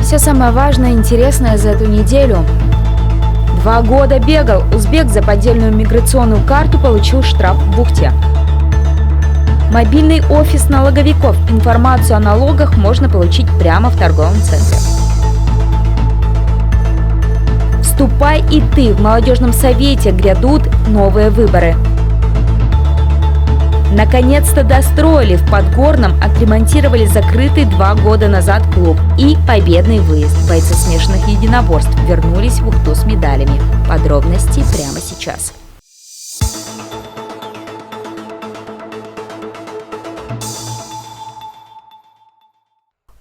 Все самое важное и интересное за эту неделю. 2 года бегал. Узбек за поддельную миграционную карту получил штраф в Бухте. Мобильный офис налоговиков. Информацию о налогах можно получить прямо в торговом центре. Вступай и ты. В молодежном совете грядут новые выборы. Наконец-то достроили. В Подгорном отремонтировали закрытый 2 года назад клуб. И победный выезд. Бойцы смешанных единоборств вернулись в Ухту с медалями. Подробности прямо сейчас.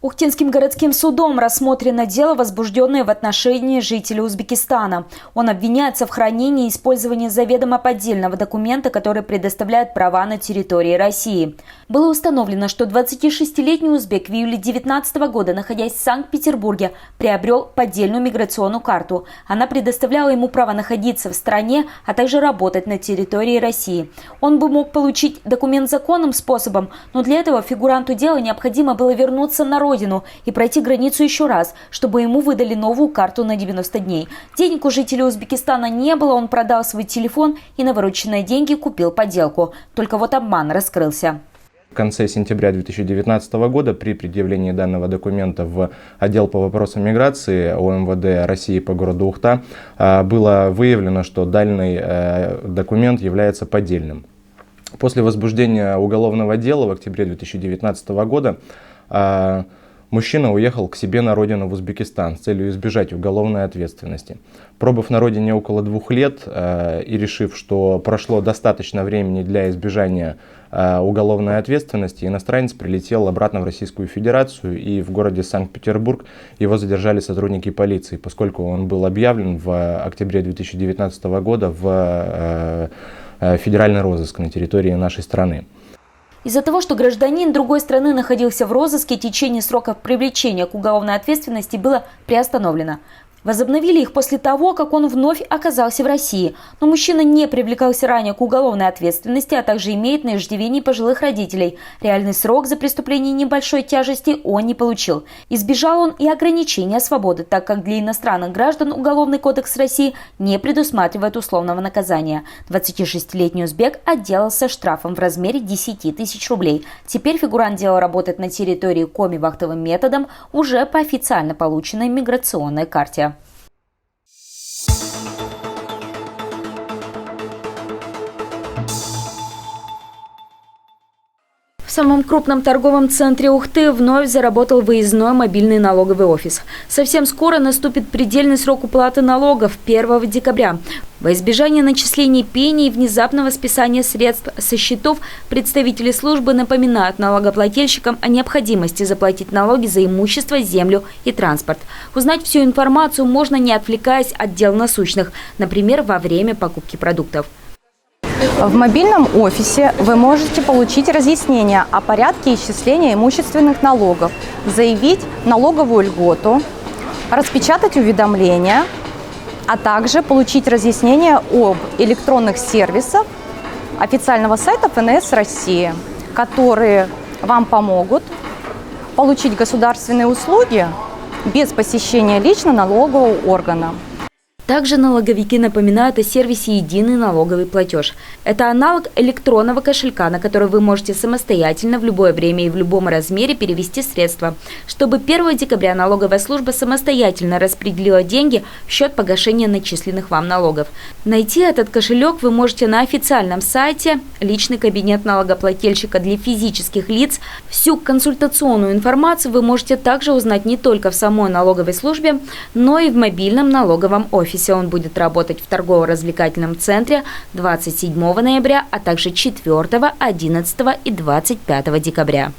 Ухтинским городским судом рассмотрено дело, возбужденное в отношении жителя Узбекистана. Он обвиняется в хранении и использовании заведомо поддельного документа, который предоставляет права на территории России. Было установлено, что 26-летний узбек в июле 2019 года, находясь в Санкт-Петербурге, приобрел поддельную миграционную карту. Она предоставляла ему право находиться в стране, а также работать на территории России. Он бы мог получить документ законным способом, но для этого фигуранту дела необходимо было вернуться на родину и пройти границу еще раз, чтобы ему выдали новую карту на 90 дней. Денег у жителя Узбекистана не было, он продал свой телефон и на вырученные деньги купил подделку. Только вот обман раскрылся. В конце сентября 2019 года при предъявлении данного документа в отдел по вопросам миграции ОМВД России по городу Ухта было выявлено, что данный документ является поддельным. После возбуждения уголовного дела в октябре 2019 года мужчина уехал к себе на родину в Узбекистан с целью избежать уголовной ответственности. Пробыв на родине около 2 лет и решив, что прошло достаточно времени для избежания уголовной ответственности, иностранец прилетел обратно в Российскую Федерацию, и в городе Санкт-Петербург его задержали сотрудники полиции, поскольку он был объявлен в октябре 2019 года в федеральный розыск на территории нашей страны. Из-за того, что гражданин другой страны находился в розыске, течение сроков привлечения к уголовной ответственности было приостановлено. Возобновили их после того, как он вновь оказался в России. Но мужчина не привлекался ранее к уголовной ответственности, а также имеет на иждивении пожилых родителей. Реальный срок за преступление небольшой тяжести он не получил. Избежал он и ограничения свободы, так как для иностранных граждан Уголовный кодекс России не предусматривает условного наказания. 26-летний узбек отделался штрафом в размере 10 тысяч рублей. Теперь фигурант дела работает на территории Коми вахтовым методом уже по официально полученной миграционной карте. В самом крупном торговом центре Ухты вновь заработал выездной мобильный налоговый офис. Совсем скоро наступит предельный срок уплаты налогов – 1 декабря. Во избежание начислений пени и внезапного списания средств со счетов представители службы напоминают налогоплательщикам о необходимости заплатить налоги за имущество, землю и транспорт. Узнать всю информацию можно, не отвлекаясь от дел насущных, например, во время покупки продуктов. В мобильном офисе вы можете получить разъяснение о порядке исчисления имущественных налогов, заявить налоговую льготу, распечатать уведомления, а также получить разъяснение об электронных сервисах официального сайта ФНС России, которые вам помогут получить государственные услуги без посещения лично налогового органа. Также налоговики напоминают о сервисе «Единый налоговый платеж». Это аналог электронного кошелька, на который вы можете самостоятельно в любое время и в любом размере перевести средства. Чтобы 1 декабря налоговая служба самостоятельно распределила деньги в счет погашения начисленных вам налогов. Найти этот кошелек вы можете на официальном сайте «Личный кабинет налогоплательщика для физических лиц». Всю консультационную информацию вы можете также узнать не только в самой налоговой службе, но и в мобильном налоговом офисе. Он будет работать в торгово-развлекательном центре 27 ноября, а также 4, 11 и 25 декабря.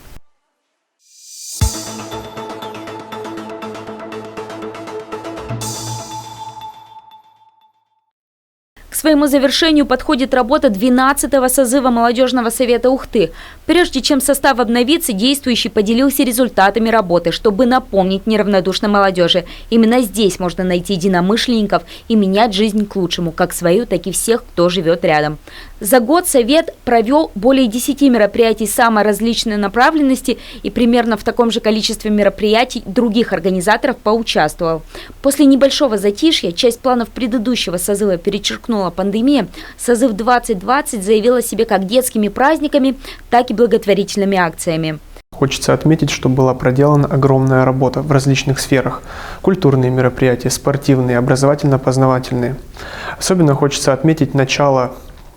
К своему завершению подходит работа 12-го созыва Молодежного совета Ухты. Прежде чем состав обновится, действующий поделился результатами работы, чтобы напомнить неравнодушной молодежи. Именно здесь можно найти единомышленников и менять жизнь к лучшему, как свою, так и всех, кто живет рядом. За год Совет провел более 10 мероприятий самой различной направленности, и примерно в таком же количестве мероприятий других организаторов поучаствовал. После небольшого затишья часть планов предыдущего созыва перечеркнула пандемия. Созыв 2020 заявил о себе как детскими праздниками, так и благотворительными акциями. Хочется отметить, что была проделана огромная работа в различных сферах. Культурные мероприятия, спортивные, образовательно-познавательные. Особенно хочется отметить начало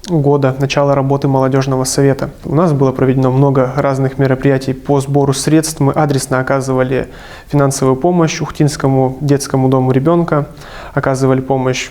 года, начало работы Молодежного совета. У нас было проведено много разных мероприятий по сбору средств. Мы адресно оказывали финансовую помощь Ухтинскому детскому дому ребенка, оказывали помощь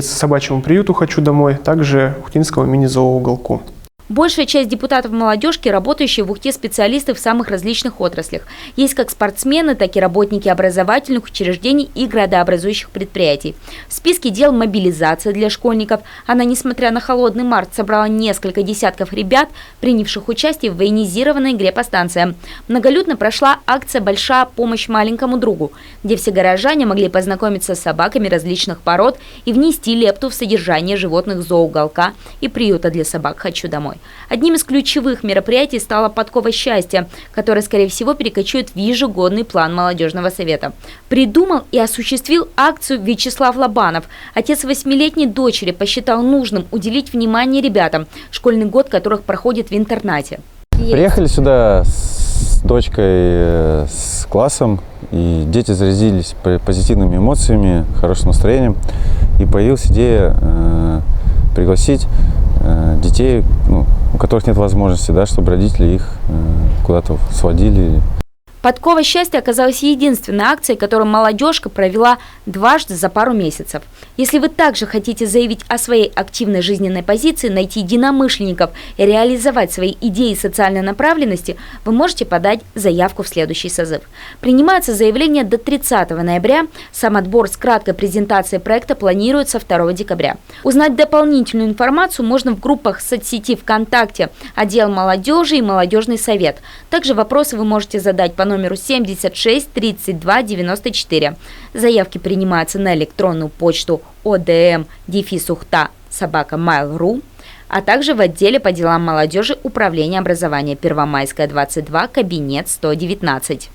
собачьему приюту «Хочу домой», также Ухтинскому мини-зооуголку. Большая часть депутатов молодежки, работающие в Ухте специалисты в самых различных отраслях. Есть как спортсмены, так и работники образовательных учреждений и градообразующих предприятий. В списке дел мобилизация для школьников. Она, несмотря на холодный март, собрала несколько десятков ребят, принявших участие в военизированной игре по станциям. Многолюдно прошла акция «Большая помощь маленькому другу», где все горожане могли познакомиться с собаками различных пород и внести лепту в содержание животных зооуголка и приюта для собак «Хочу домой». Одним из ключевых мероприятий стала подкова счастья, которая, скорее всего, перекочует в ежегодный план Молодежного совета. Придумал и осуществил акцию Вячеслав Лобанов. Отец 8-летней дочери посчитал нужным уделить внимание ребятам, школьный год которых проходит в интернате. Приехали сюда с дочкой, с классом, и дети заразились позитивными эмоциями, хорошим настроением. И появилась идея пригласить детей, у которых нет возможности, чтобы родители их куда-то сводили. Подкова счастья оказалась единственной акцией, которую молодежка провела дважды за пару месяцев. Если вы также хотите заявить о своей активной жизненной позиции, найти единомышленников и реализовать свои идеи социальной направленности, вы можете подать заявку в следующий созыв. Принимаются заявления до 30 ноября. Сам отбор с краткой презентацией проекта планируется 2 декабря. Узнать дополнительную информацию можно в группах соцсети ВКонтакте, отдел молодежи и Молодежный совет. Также вопросы вы можете задать по номеру 76 32 94. Заявки принимаются на электронную почту odm-ухта@mail.ru, а также в отделе по делам молодежи Управления образования Первомайская, 22, кабинет 119.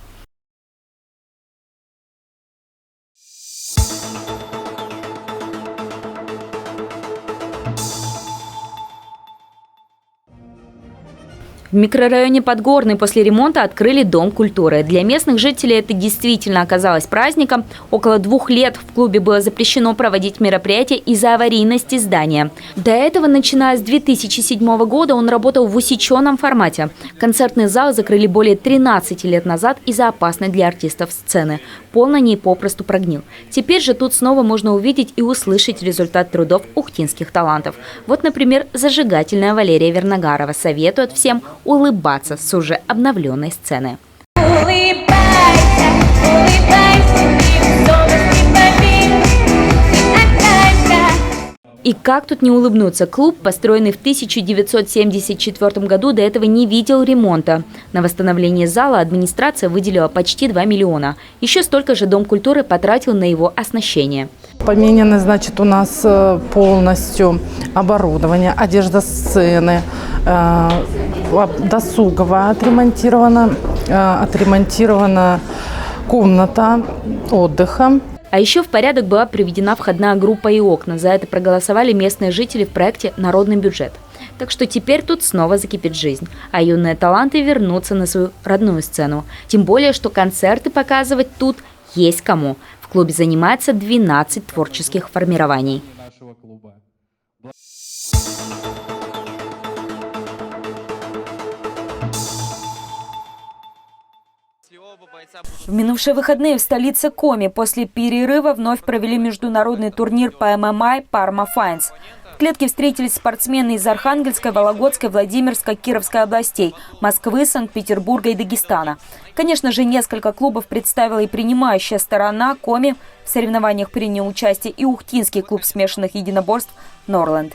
В микрорайоне Подгорный после ремонта открыли Дом культуры. Для местных жителей это действительно оказалось праздником. Около 2 лет в клубе было запрещено проводить мероприятия из-за аварийности здания. До этого, начиная с 2007 года, он работал в усеченном формате. Концертный зал закрыли более 13 лет назад из-за опасной для артистов сцены. Пол на ней попросту прогнил. Теперь же тут снова можно увидеть и услышать результат трудов ухтинских талантов. Вот, например, зажигательная Валерия Верногарова советует всем улыбаться с уже обновленной сцены. И как тут не улыбнуться? Клуб, построенный в 1974 году, до этого не видел ремонта. На восстановление зала администрация выделила почти 2 миллиона. Еще столько же Дом культуры потратил на его оснащение. Поменяно, значит, у нас полностью оборудование, одежда сцены, досуговая отремонтирована комната отдыха. А еще в порядок была приведена входная группа и окна. За это проголосовали местные жители в проекте «Народный бюджет». Так что теперь тут снова закипит жизнь, а юные таланты вернутся на свою родную сцену. Тем более, что концерты показывать тут есть кому. В клубе занимается 12 творческих формирований. В минувшие выходные в столице Коми после перерыва вновь провели международный турнир по ММА «Парма Файнс». В клетке встретились спортсмены из Архангельской, Вологодской, Владимирской, Кировской областей, Москвы, Санкт-Петербурга и Дагестана. Конечно же, несколько клубов представила и принимающая сторона Коми. В соревнованиях принял участие и ухтинский клуб смешанных единоборств «Норленд».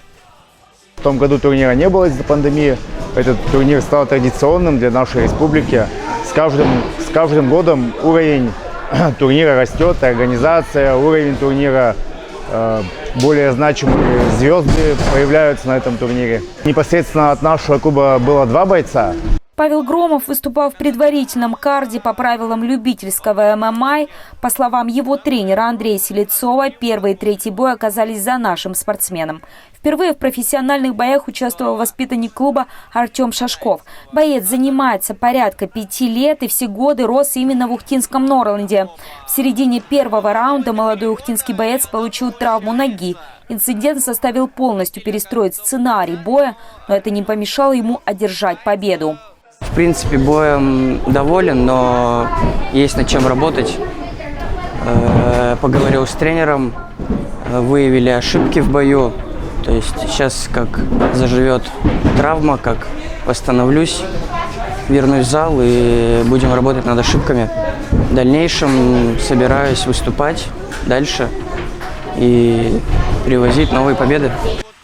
В том году турнира не было из-за пандемии. Этот турнир стал традиционным для нашей республики. С каждым годом уровень турнира растет, организация, уровень турнира, более значимые звезды появляются на этом турнире. Непосредственно от нашего клуба было 2 бойца. Павел Громов выступал в предварительном карде по правилам любительского ММА. По словам его тренера Андрея Селецова, первый и третий бой оказались за нашим спортсменом. Впервые в профессиональных боях участвовал воспитанник клуба Артем Шашков. Боец занимается порядка 5 лет и все годы рос именно в ухтинском Норленде. В середине первого раунда молодой ухтинский боец получил травму ноги. Инцидент заставил полностью перестроить сценарий боя, но это не помешало ему одержать победу. В принципе, боем доволен, но есть над чем работать. Поговорил с тренером, выявили ошибки в бою. То есть сейчас как заживет травма, как восстановлюсь, вернусь в зал и будем работать над ошибками. В дальнейшем собираюсь выступать дальше и привозить новые победы.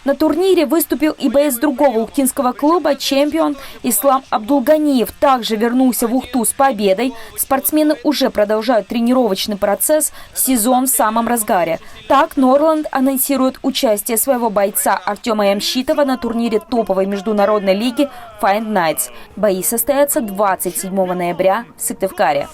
На турнире выступил и боец другого ухтинского клуба, чемпион Ислам Абдулганиев. Также вернулся в Ухту с победой. Спортсмены уже продолжают тренировочный процесс, сезон в самом разгаре. Так, Норленд анонсирует участие своего бойца Артема Ямщитова на турнире топовой международной лиги Fight Nights. Бои состоятся 27 ноября в Сыктывкаре.